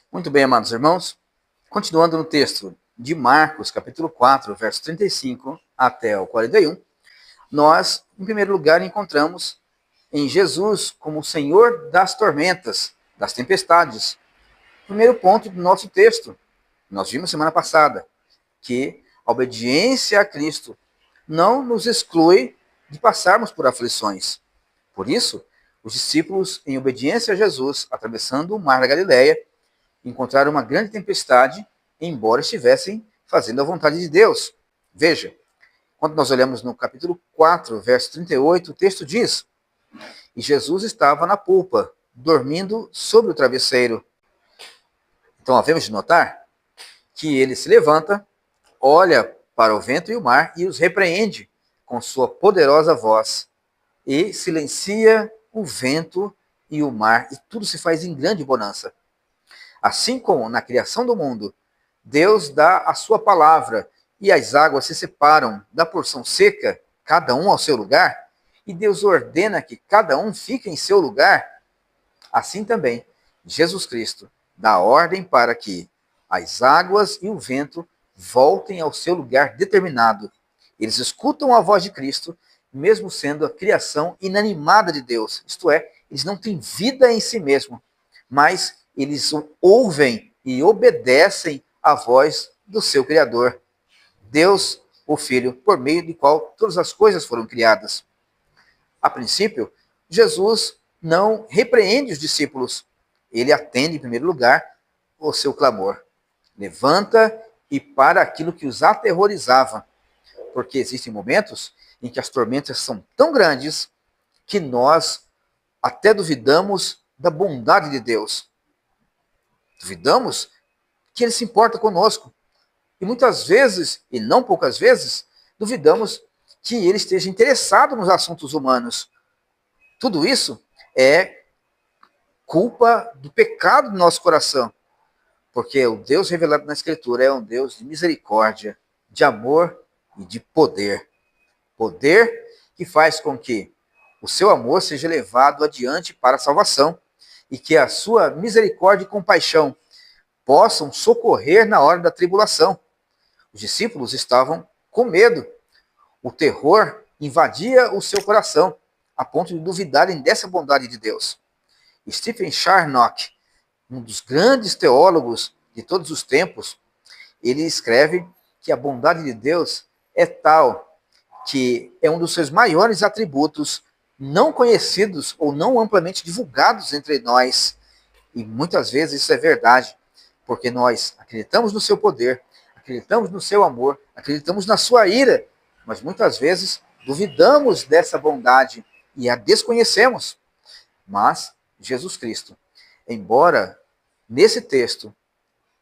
Muito bem, amados irmãos. Continuando no texto de Marcos, capítulo 4, verso 35 até o 41, nós, em primeiro lugar, encontramos em Jesus como o Senhor das tormentas, das tempestades. Primeiro ponto do nosso texto, nós vimos semana passada, que a obediência a Cristo não nos exclui de passarmos por aflições. Por isso, os discípulos, em obediência a Jesus, atravessando o mar da Galileia, encontraram uma grande tempestade, embora estivessem fazendo a vontade de Deus. Veja, quando nós olhamos no capítulo 4, verso 38, o texto diz: E Jesus estava na polpa, dormindo sobre o travesseiro. Então, havemos de notar que ele se levanta, olha para o vento e o mar e os repreende com sua poderosa voz e silencia o vento e o mar, e tudo se faz em grande bonança. Assim como na criação do mundo, Deus dá a sua palavra e as águas se separam da porção seca, cada um ao seu lugar, e Deus ordena que cada um fique em seu lugar, assim também Jesus Cristo dá ordem para que as águas e o vento voltem ao seu lugar determinado. Eles escutam a voz de Cristo, mesmo sendo a criação inanimada de Deus, isto é, eles não têm vida em si mesmo, mas eles ouvem e obedecem à voz do seu Criador, Deus, o Filho, por meio do qual todas as coisas foram criadas. A princípio, Jesus não repreende os discípulos, ele atende em primeiro lugar o seu clamor. Levanta e para aquilo que os aterrorizava, porque existem momentos em que as tormentas são tão grandes que nós até duvidamos da bondade de Deus. Duvidamos que ele se importa conosco. E muitas vezes, e não poucas vezes, duvidamos que ele esteja interessado nos assuntos humanos. Tudo isso é culpa do pecado do nosso coração. Porque o Deus revelado na Escritura é um Deus de misericórdia, de amor e de poder. Poder que faz com que o seu amor seja levado adiante para a salvação e que a sua misericórdia e compaixão possam socorrer na hora da tribulação. Os discípulos estavam com medo. O terror invadia o seu coração, a ponto de duvidarem dessa bondade de Deus. Stephen Charnock, um dos grandes teólogos de todos os tempos, ele escreve que a bondade de Deus é tal que é um dos seus maiores atributos, não conhecidos ou não amplamente divulgados entre nós. E muitas vezes isso é verdade, porque nós acreditamos no seu poder, acreditamos no seu amor, acreditamos na sua ira, mas muitas vezes duvidamos dessa bondade e a desconhecemos. Mas Jesus Cristo, embora nesse texto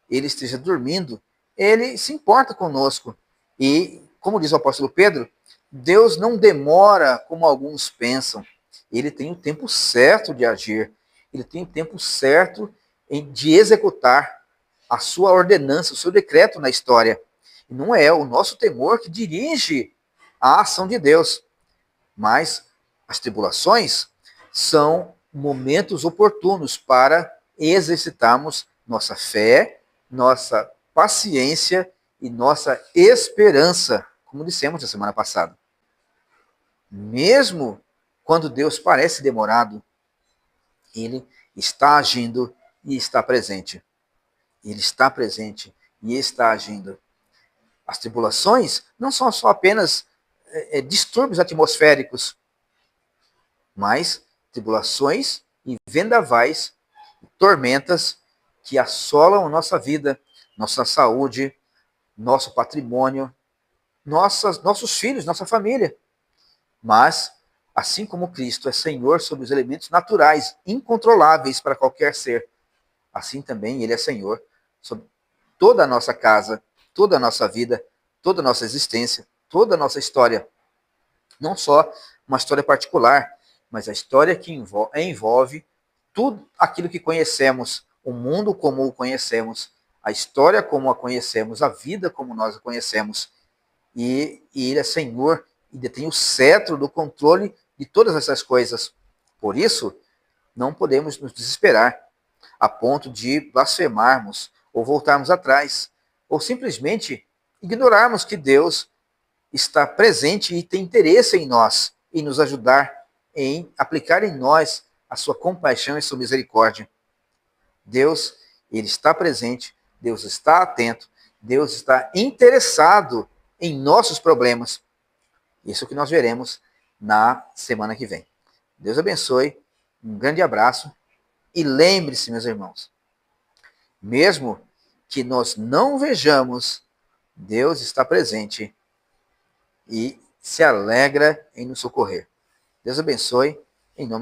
ele esteja dormindo, ele se importa conosco. E, como diz o apóstolo Pedro, Deus não demora como alguns pensam. Ele tem o tempo certo de agir. Ele tem o tempo certo de executar a sua ordenança, o seu decreto na história. E não é o nosso temor que dirige a ação de Deus. Mas as tribulações são momentos oportunos para exercitarmos nossa fé, nossa paciência e nossa esperança, como dissemos na semana passada. Mesmo quando Deus parece demorado, ele está agindo e está presente. Ele está presente e está agindo. As tribulações não são só apenas distúrbios atmosféricos, mas tribulações e vendavais, tormentas que assolam nossa vida, nossa saúde, nosso patrimônio, nossos filhos, nossa família. Mas, assim como Cristo é Senhor sobre os elementos naturais, incontroláveis para qualquer ser, assim também Ele é Senhor sobre toda a nossa casa, toda a nossa vida, toda a nossa existência, toda a nossa história. Não só uma história particular, mas a história que envolve tudo aquilo que conhecemos, o mundo como o conhecemos, a história como a conhecemos, a vida como nós a conhecemos. E Ele é Senhor e detém o cetro do controle de todas essas coisas. Por isso, não podemos nos desesperar. a ponto de blasfemarmos ou voltarmos atrás, ou simplesmente ignorarmos que Deus está presente e tem interesse em nós, em nos ajudar, em aplicar em nós a sua compaixão e sua misericórdia. Deus, ele está presente, Deus está atento, Deus está interessado em nossos problemas. Isso que nós veremos na semana que vem. Deus abençoe, um grande abraço e lembre-se, meus irmãos, mesmo que nós não vejamos, Deus está presente e se alegra em nos socorrer. Deus abençoe, em nome